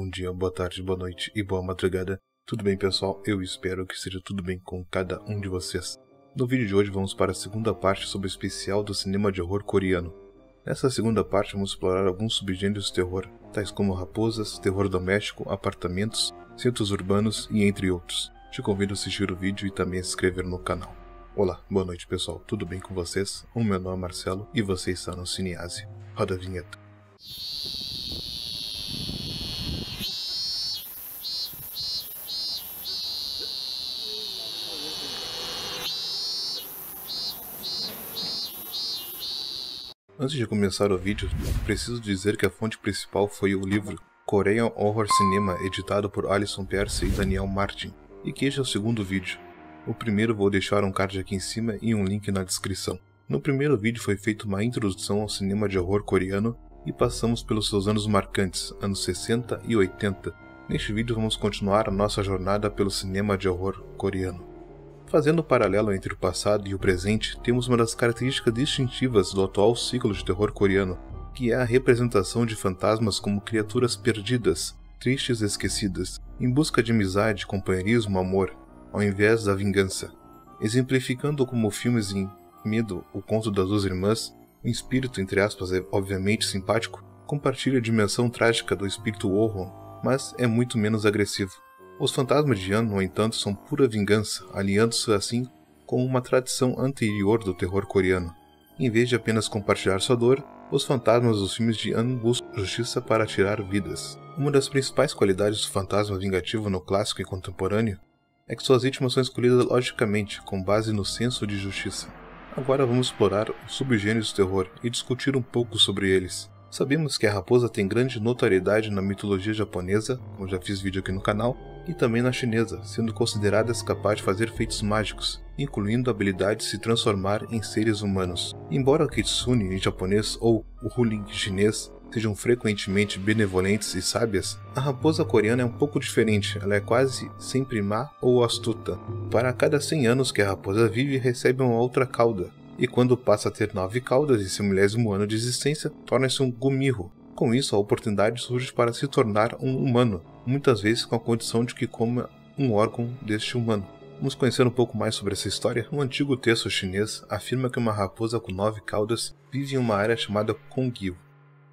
bom dia, boa tarde, boa noite e boa madrugada. Tudo bem, pessoal? Eu espero que seja tudo bem com cada um de vocês. No vídeo de hoje vamos para a segunda parte sobre o especial do cinema de horror coreano. Nessa segunda parte vamos explorar alguns subgêneros de terror, tais como raposas, terror doméstico, apartamentos, centros urbanos e entre outros. Te convido a assistir o vídeo e também a se inscrever no canal. Olá, boa noite, pessoal, tudo bem com vocês? O meu nome é Marcelo e você está no Cinease. Roda a vinheta. Antes de começar o vídeo, preciso dizer que a fonte principal foi o livro Korean Horror Cinema, editado por Alison Pierce e Daniel Martin, e que este é o segundo vídeo. O primeiro vou deixar um card aqui em cima e um link na descrição. No primeiro vídeo foi feita uma introdução ao cinema de horror coreano e passamos pelos seus anos marcantes, anos 60 e 80. Neste vídeo vamos continuar a nossa jornada pelo cinema de horror coreano. Fazendo o paralelo entre o passado e o presente, temos uma das características distintivas do atual ciclo de terror coreano, que é a representação de fantasmas como criaturas perdidas, tristes e esquecidas, em busca de amizade, companheirismo, amor, ao invés da vingança. Exemplificando como filmes em Medo, o conto das duas irmãs, um espírito, entre aspas, é obviamente simpático, compartilha a dimensão trágica do espírito Ohon, mas é muito menos agressivo. Os fantasmas de An, no entanto, são pura vingança, aliando-se assim com uma tradição anterior do terror coreano. Em vez de apenas compartilhar sua dor, os fantasmas dos filmes de An buscam justiça para tirar vidas. Uma das principais qualidades do fantasma vingativo no clássico e contemporâneo é que suas vítimas são escolhidas logicamente, com base no senso de justiça. Agora vamos explorar os subgêneros do terror e discutir um pouco sobre eles. Sabemos que a raposa tem grande notoriedade na mitologia japonesa, como já fiz vídeo aqui no canal, e também na chinesa, sendo considerada capaz de fazer feitos mágicos, incluindo a habilidade de se transformar em seres humanos. Embora o kitsune em japonês ou o huling chinês sejam frequentemente benevolentes e sábias, a raposa coreana é um pouco diferente, ela é quase sempre má ou astuta. Para cada 100 anos que a raposa vive, recebe uma outra cauda, e quando passa a ter 9 caudas em seu 10º ano de existência, torna-se um gumirro. Com isso, a oportunidade surge para se tornar um humano, muitas vezes com a condição de que coma um órgão deste humano. Vamos conhecer um pouco mais sobre essa história? Um antigo texto chinês afirma que uma raposa com 9 caudas vive em uma área chamada Kongyu.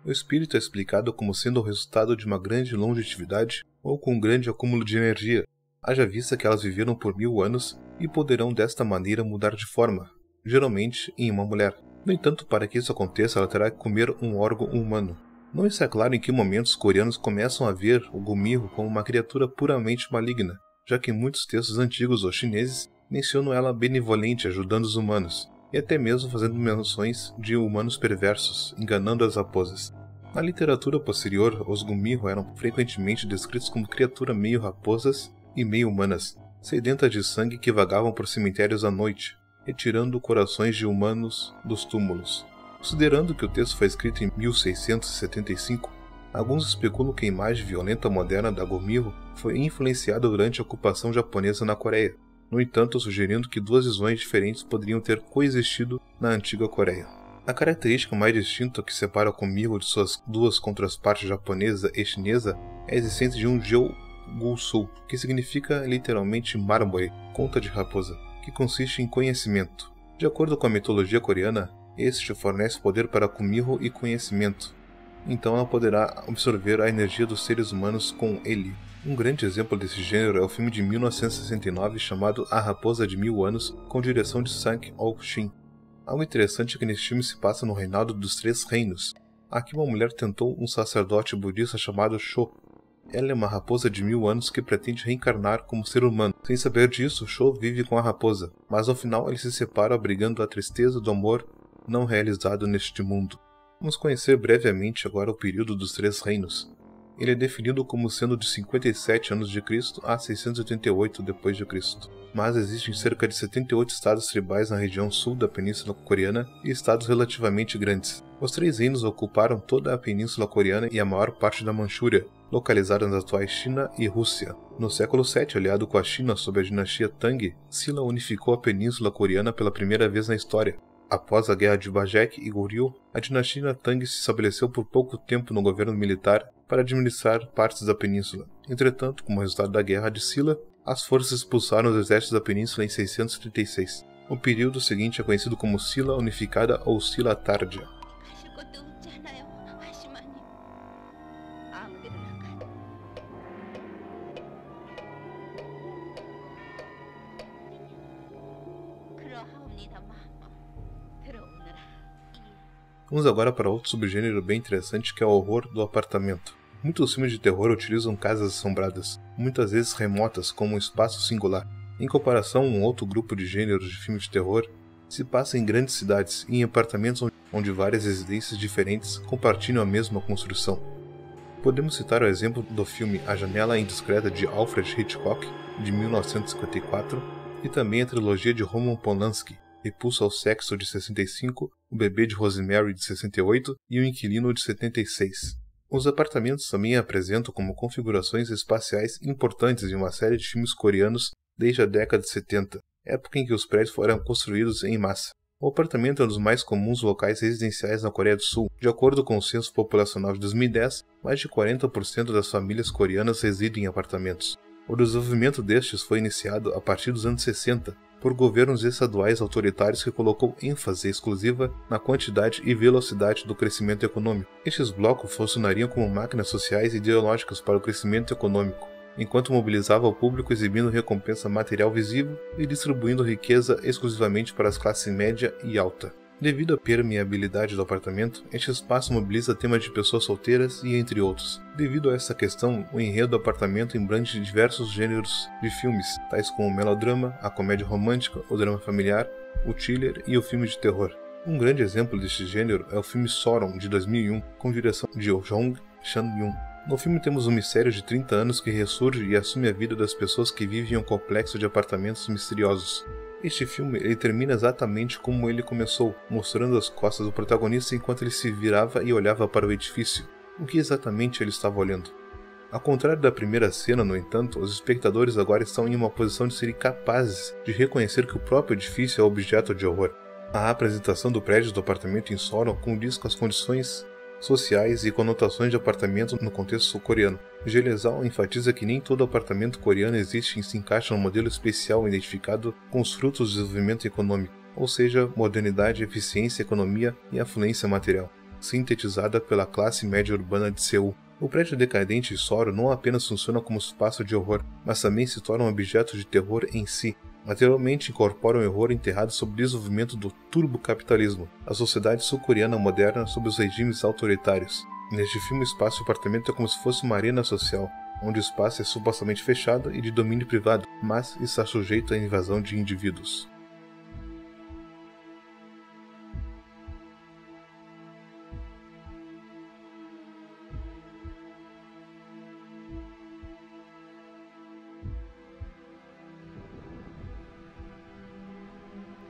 O espírito é explicado como sendo o resultado de uma grande longevidade ou com um grande acúmulo de energia, haja vista que elas viveram por 1000 anos e poderão desta maneira mudar de forma, geralmente em uma mulher. No entanto, para que isso aconteça, ela terá que comer um órgão humano. Não está claro em que momento os coreanos começam a ver o gumirro como uma criatura puramente maligna, já que muitos textos antigos ou chineses mencionam ela benevolente, ajudando os humanos, e até mesmo fazendo menções de humanos perversos, enganando as raposas. Na literatura posterior, os gumirro eram frequentemente descritos como criaturas meio raposas e meio humanas, sedentas de sangue que vagavam por cemitérios à noite, retirando corações de humanos dos túmulos. Considerando que o texto foi escrito em 1675, alguns especulam que a imagem violenta moderna da gumirro foi influenciada durante a ocupação japonesa na Coreia, no entanto sugerindo que duas visões diferentes poderiam ter coexistido na antiga Coreia. A característica mais distinta que separa o gumirro de suas duas contrapartes japonesa e chinesa é a existência de um Jeogusou, que significa literalmente mármore, conta de raposa, que consiste em conhecimento. De acordo com a mitologia coreana, este fornece poder para gumirro e conhecimento, então ela poderá absorver a energia dos seres humanos com ele. Um grande exemplo desse gênero é o filme de 1969 chamado A Raposa de 1000 Anos, com direção de Sang Oh-shin. Algo interessante é que nesse filme se passa no reinado dos 3 reinos. Aqui uma mulher tentou um sacerdote budista chamado Sho. Ela é uma raposa de 1000 anos que pretende reencarnar como ser humano. Sem saber disso, Sho vive com a raposa, mas ao final ele se separa abrigando a tristeza do amor não realizado neste mundo. Vamos conhecer brevemente agora o período dos 3 reinos. Ele é definido como sendo de 57 anos de Cristo a 688 d.C., mas existem cerca de 78 estados tribais na região sul da Península Coreana e estados relativamente grandes. Os 3 reinos ocuparam toda a Península Coreana e a maior parte da Manchúria, localizada nas atuais China e Rússia. No século VII, aliado com a China sob a dinastia Tang, Silla unificou a Península Coreana pela primeira vez na história. Após a Guerra de Bajek e Goryeo, a dinastia Tang se estabeleceu por pouco tempo no governo militar para administrar partes da península. Entretanto, como resultado da Guerra de Silla, as forças expulsaram os exércitos da península em 636. O período seguinte é conhecido como Silla Unificada ou Silla Tárdia. Vamos agora para outro subgênero bem interessante que é o horror do apartamento. Muitos filmes de terror utilizam casas assombradas, muitas vezes remotas, como um espaço singular. Em comparação, um outro grupo de gêneros de filmes de terror se passa em grandes cidades e em apartamentos onde várias residências diferentes compartilham a mesma construção. Podemos citar o exemplo do filme A Janela Indiscreta de Alfred Hitchcock, de 1954, e também a trilogia de Roman Polanski, Repulsa ao Sexo, de 65, O Bebê de Rosemary, de 68 e O Inquilino, de 76. Os apartamentos também apresentam como configurações espaciais importantes em uma série de filmes coreanos desde a década de 70, época em que os prédios foram construídos em massa. O apartamento é um dos mais comuns locais residenciais na Coreia do Sul. De acordo com o censo populacional de 2010, mais de 40% das famílias coreanas residem em apartamentos. O desenvolvimento destes foi iniciado a partir dos anos 60, por governos estaduais autoritários que colocou ênfase exclusiva na quantidade e velocidade do crescimento econômico. Estes blocos funcionariam como máquinas sociais e ideológicas para o crescimento econômico, enquanto mobilizava o público exibindo recompensa material visível e distribuindo riqueza exclusivamente para as classes média e alta. Devido à permeabilidade do apartamento, este espaço mobiliza temas de pessoas solteiras e entre outros. Devido a essa questão, o enredo do apartamento embrange diversos gêneros de filmes, tais como o melodrama, a comédia romântica, o drama familiar, o thriller e o filme de terror. Um grande exemplo deste gênero é o filme Soron, de 2001, com direção de Jong Chan-yoon. No filme temos um mistério de 30 anos que ressurge e assume a vida das pessoas que vivem em um complexo de apartamentos misteriosos. Este filme ele termina exatamente como ele começou, mostrando as costas do protagonista enquanto ele se virava e olhava para o edifício. O que exatamente ele estava olhando? Ao contrário da primeira cena, no entanto, os espectadores agora estão em uma posição de serem capazes de reconhecer que o próprio edifício é objeto de horror. A apresentação do prédio do apartamento em Soron condiz com as condições sociais e conotações de apartamento no contexto sul-coreano. Gelezal enfatiza que nem todo apartamento coreano existe e se encaixa num modelo especial identificado com os frutos do desenvolvimento econômico, ou seja, modernidade, eficiência, economia e afluência material, sintetizada pela classe média urbana de Seul. O prédio decadente de Soron não apenas funciona como espaço de horror, mas também se torna um objeto de terror em si. Materialmente incorpora um horror enterrado sob o desenvolvimento do turbocapitalismo, a sociedade sul-coreana moderna sob os regimes autoritários. Neste filme, o espaço do apartamento é como se fosse uma arena social, onde o espaço é supostamente fechado e de domínio privado, mas está sujeito à invasão de indivíduos.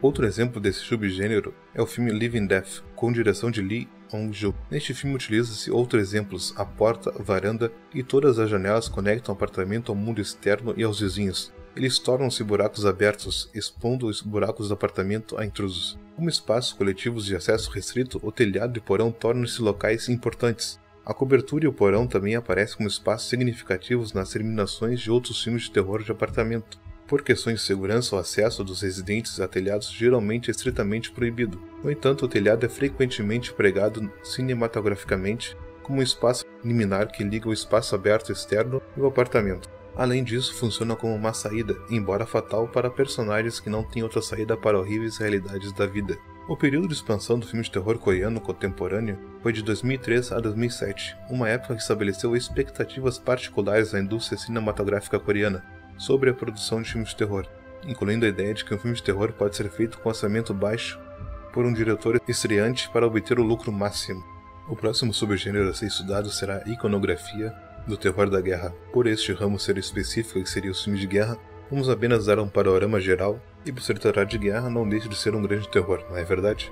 Outro exemplo desse subgênero é o filme Living Death, com direção de Lee Hong-joo. Neste filme utiliza-se outros exemplos, a porta, a varanda e todas as janelas conectam o apartamento ao mundo externo e aos vizinhos. Eles tornam-se buracos abertos, expondo os buracos do apartamento a intrusos. Como espaços coletivos de acesso restrito, o telhado e o porão tornam-se locais importantes. A cobertura e o porão também aparecem como espaços significativos nas terminações de outros filmes de terror de apartamento. Por questões de segurança, o acesso dos residentes a telhados geralmente é estritamente proibido. No entanto, o telhado é frequentemente pregado cinematograficamente como um espaço liminar que liga o espaço aberto externo e o apartamento. Além disso, funciona como uma saída, embora fatal para personagens que não têm outra saída para horríveis realidades da vida. O período de expansão do filme de terror coreano contemporâneo foi de 2003 a 2007, uma época que estabeleceu expectativas particulares na indústria cinematográfica coreana sobre a produção de filmes de terror, incluindo a ideia de que um filme de terror pode ser feito com orçamento baixo por um diretor estreante para obter o lucro máximo. O próximo subgênero a ser estudado será a iconografia do terror da guerra. Por este ramo ser específico que seria os filmes de guerra, vamos apenas dar um panorama geral, e por se tratar de guerra não deixa de ser um grande terror, não é verdade?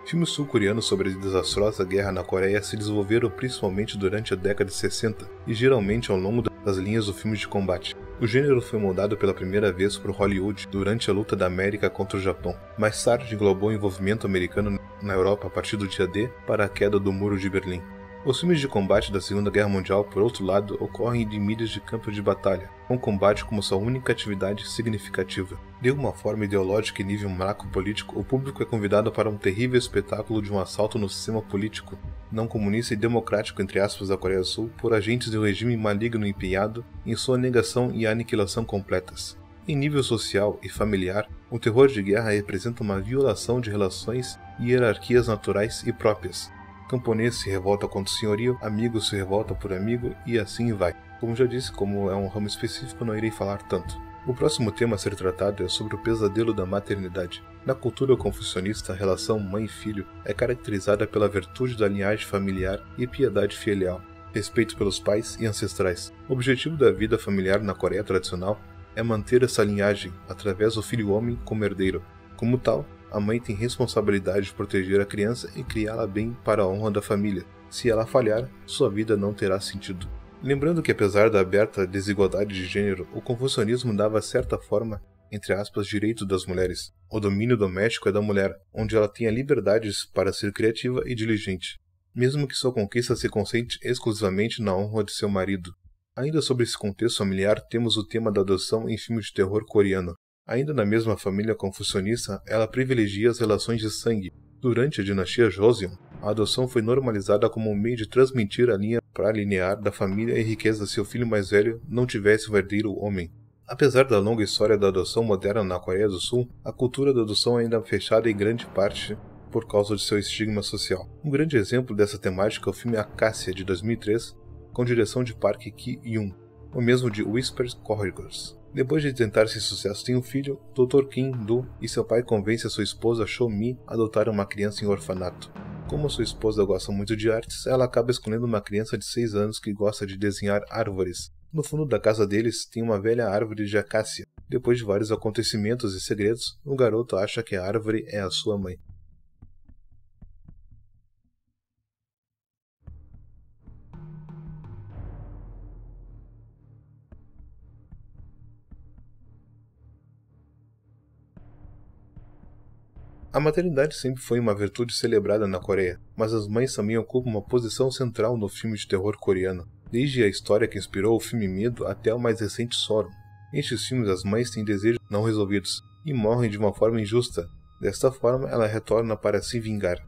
Filmes sul-coreanos sobre a desastrosa guerra na Coreia se desenvolveram principalmente durante a década de 60 e geralmente ao longo das linhas do filme de combate. O gênero foi moldado pela primeira vez por Hollywood durante a luta da América contra o Japão. Mais tarde englobou o envolvimento americano na Europa a partir do dia D para a queda do Muro de Berlim. Os filmes de combate da Segunda Guerra Mundial, por outro lado, ocorrem em mídias de campo de batalha, com o combate como sua única atividade significativa. De uma forma ideológica e nível macro-político, o público é convidado para um terrível espetáculo de um assalto no sistema político, não comunista e democrático entre aspas da Coreia do Sul, por agentes de um regime maligno e empenhado em sua negação e aniquilação completas. Em nível social e familiar, o terror de guerra representa uma violação de relações e hierarquias naturais e próprias. Camponês se revolta contra o senhorio, amigo se revolta por amigo e assim vai. Como já disse, como é um ramo específico, não irei falar tanto. O próximo tema a ser tratado é sobre o pesadelo da maternidade. Na cultura confucionista, a relação mãe e filho é caracterizada pela virtude da linhagem familiar e piedade filial, respeito pelos pais e ancestrais. O objetivo da vida familiar na Coreia tradicional é manter essa linhagem através do filho homem como herdeiro. Como tal, a mãe tem responsabilidade de proteger a criança e criá-la bem para a honra da família. Se ela falhar, sua vida não terá sentido. Lembrando que apesar da aberta desigualdade de gênero, o confucionismo dava certa forma, entre aspas, direito das mulheres. O domínio doméstico é da mulher, onde ela tem a liberdade para ser criativa e diligente, mesmo que sua conquista se concentre exclusivamente na honra de seu marido. Ainda sobre esse contexto familiar, temos o tema da adoção em filme de terror coreano. Ainda na mesma família confucionista, ela privilegia as relações de sangue. Durante a dinastia Joseon, a adoção foi normalizada como um meio de transmitir a linha pralinear da família e riqueza se o filho mais velho não tivesse um herdeiro homem. Apesar da longa história da adoção moderna na Coreia do Sul, a cultura da adoção ainda é fechada em grande parte por causa de seu estigma social. Um grande exemplo dessa temática é o filme Acácia, de 2003, com direção de Park Ki-yoon, o mesmo de Whisper Corridors. Depois de tentar esse sucesso, tem um filho, Dr. Kim Do, e seu pai convence a sua esposa Cho-mi a adotar uma criança em orfanato. Como sua esposa gosta muito de artes, ela acaba escolhendo uma criança de 6 anos que gosta de desenhar árvores. No fundo da casa deles tem uma velha árvore de acácia. Depois de vários acontecimentos e segredos, o garoto acha que a árvore é a sua mãe. A maternidade sempre foi uma virtude celebrada na Coreia, mas as mães também ocupam uma posição central no filme de terror coreano, desde a história que inspirou o filme Medo até o mais recente Sorrow. Nestes filmes as mães têm desejos não resolvidos e morrem de uma forma injusta. Desta forma ela retorna para se vingar.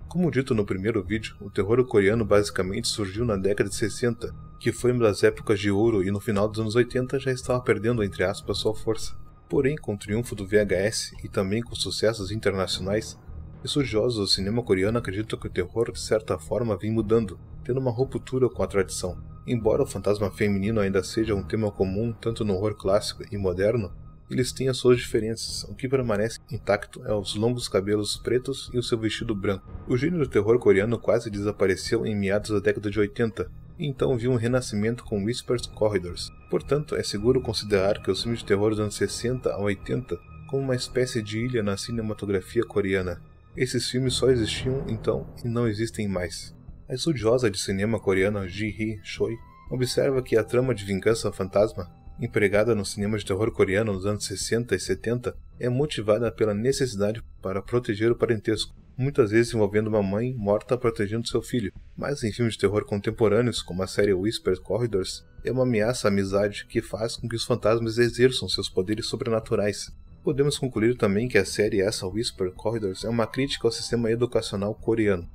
Como dito no primeiro vídeo, o terror coreano basicamente surgiu na década de 60, que foi uma das épocas de ouro e no final dos anos 80 já estava perdendo entre aspas sua força. Porém, com o triunfo do VHS e também com sucessos internacionais, estudiosos do cinema coreano acreditam que o terror de certa forma vem mudando, tendo uma ruptura com a tradição. Embora o fantasma feminino ainda seja um tema comum tanto no horror clássico e moderno, eles têm as suas diferenças. O que permanece intacto é os longos cabelos pretos e o seu vestido branco. O gênero terror coreano quase desapareceu em meados da década de 80, e então viu um renascimento com Whisper Corridors. Portanto, é seguro considerar que os filmes de terror dos anos 60 a 80 como uma espécie de ilha na cinematografia coreana. Esses filmes só existiam então e não existem mais. A estudiosa de cinema coreana Ji-hee Choi observa que a trama de vingança fantasma, empregada no cinema de terror coreano nos anos 60 e 70, é motivada pela necessidade para proteger o parentesco, muitas vezes envolvendo uma mãe morta protegendo seu filho. Mas em filmes de terror contemporâneos, como a série Whisper Corridors, é uma ameaça à amizade que faz com que os fantasmas exerçam seus poderes sobrenaturais. Podemos concluir também que a série essa Whisper Corridors é uma crítica ao sistema educacional coreano.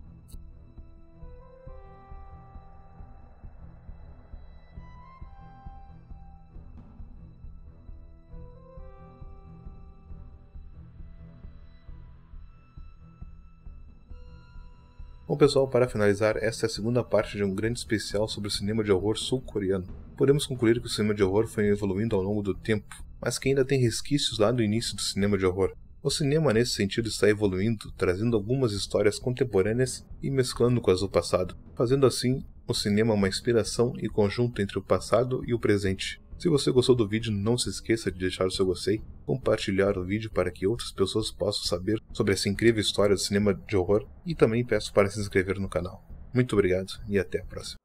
Bom pessoal, para finalizar, esta é a segunda parte de um grande especial sobre o cinema de horror sul-coreano. Podemos concluir que o cinema de horror foi evoluindo ao longo do tempo, mas que ainda tem resquícios lá do início do cinema de horror. O cinema nesse sentido está evoluindo, trazendo algumas histórias contemporâneas e mesclando com as do passado, fazendo assim o cinema uma inspiração e conjunto entre o passado e o presente. Se você gostou do vídeo, não se esqueça de deixar o seu gostei, compartilhar o vídeo para que outras pessoas possam saber sobre essa incrível história do cinema de horror e também peço para se inscrever no canal. Muito obrigado e até a próxima.